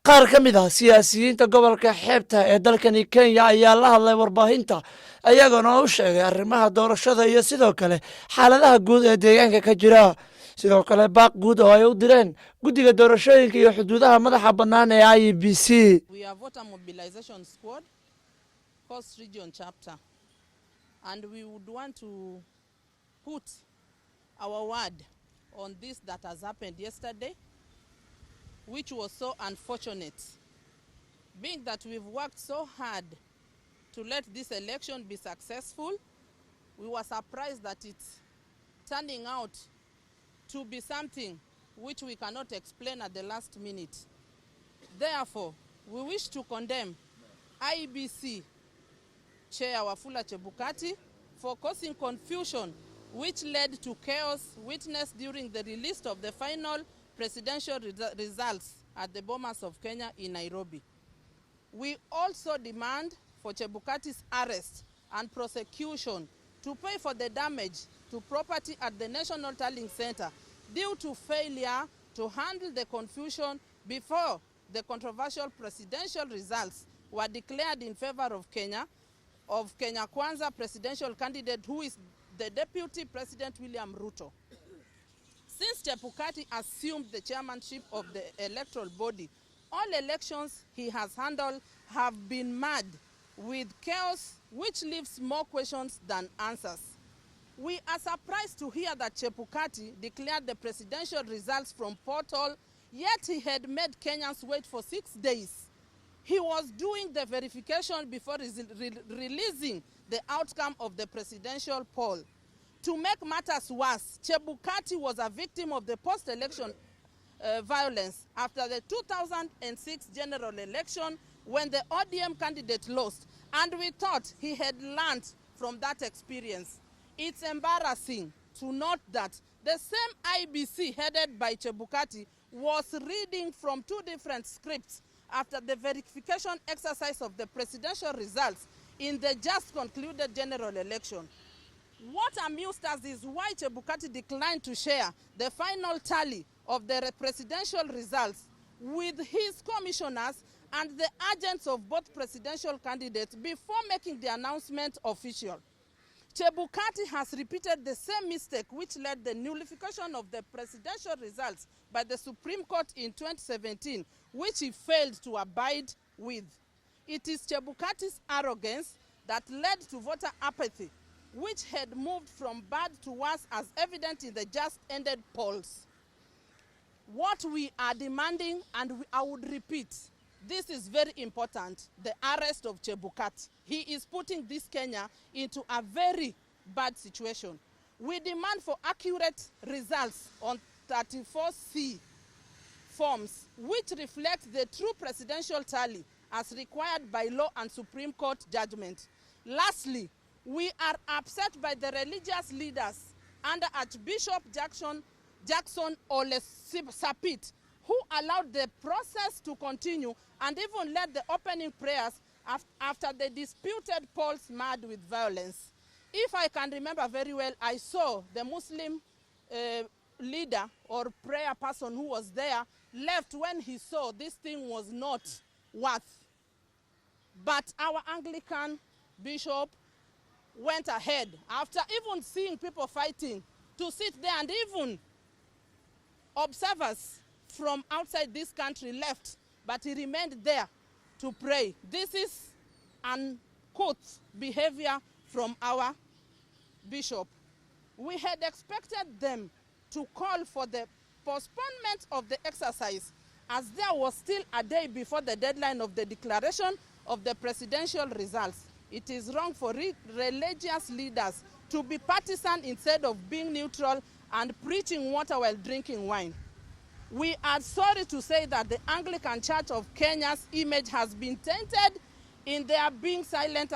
qaar ka mid ah siyaasiyiinta gobolka xeebta ee dalkani Kenya ayaa la hadlay warbaahinta ayagoo u sheegay arrimaha doorashada iyo sidoo kale xaaladaha guud ee deegaanka ka jira. sidoo kale baaq guud oo ay u direen guddiga doorashooyinka iyo xuduudaha madaxa bannaan ee EIBC. We are voter mobilization squad, Coast Region chapter, and we would want to put our word on this that has happened yesterday, which was so unfortunate, being that we've worked so hard to let this election be successful. We were surprised that it's turning out to be something which we cannot explain at the last minute. Therefore, we wish to condemn EIBC Chair Wafula Chebukati for causing confusion which led to chaos witnessed during the release of the final presidential results at the Bomas of Kenya in Nairobi. We also demand for Chebukati's arrest and prosecution to pay for the damage to property at the National Tallying Center due to failure to handle the confusion before the controversial presidential results were declared in favor of Kenya Kwanza presidential candidate, who is the Deputy President William Ruto. Since Chebukati assumed the chairmanship of the electoral body, all elections he has handled have been marred with chaos which leaves more questions than answers. We are surprised to hear that Chebukati declared the presidential results from portal, yet he had made Kenyans wait for 6 days. He was doing the verification before releasing the outcome of the presidential poll. To make matters worse, Chebukati was a victim of the post-election violence after the 2006 general election when the ODM candidate lost, and we thought he had learned from that experience. It's embarrassing to note that the same EIBC headed by Chebukati was reading from 2 different scripts after the verification exercise of the presidential results in the just concluded general election. What amused us is why Chebukati declined to share the final tally of the presidential results with his commissioners and the agents of both presidential candidates before making the announcement official. Chebukati has repeated the same mistake which led the nullification of the presidential results by the Supreme Court in 2017, which he failed to abide with. It is Chebukati's arrogance that led to voter apathy, which had moved from bad to worse, as evident in the just ended polls. What we are demanding, and I would repeat, this is very important, the arrest of Chebukati. He is putting this Kenya into a very bad situation. We demand for accurate results on 34C forms, which reflect the true presidential tally as required by law and Supreme Court judgment. Lastly, we are upset by the religious leaders under Archbishop Jackson Ole Sapit, who allowed the process to continue and even led the opening prayers after the disputed polls marred with violence. If I can remember very well, I saw the Muslim leader or prayer person who was there left when he saw this thing was not worth. But our Anglican bishop went ahead after even seeing people fighting to sit there, and even observers from outside this country left, but he remained there to pray. This is uncouth behavior from our bishop. We had expected them to call for the postponement of the exercise, as there was still a day before the deadline of the declaration of the presidential results. It is wrong for religious leaders to be partisan instead of being neutral and preaching water while drinking wine. We are sorry to say that the Anglican Church of Kenya's image has been tainted in their being silent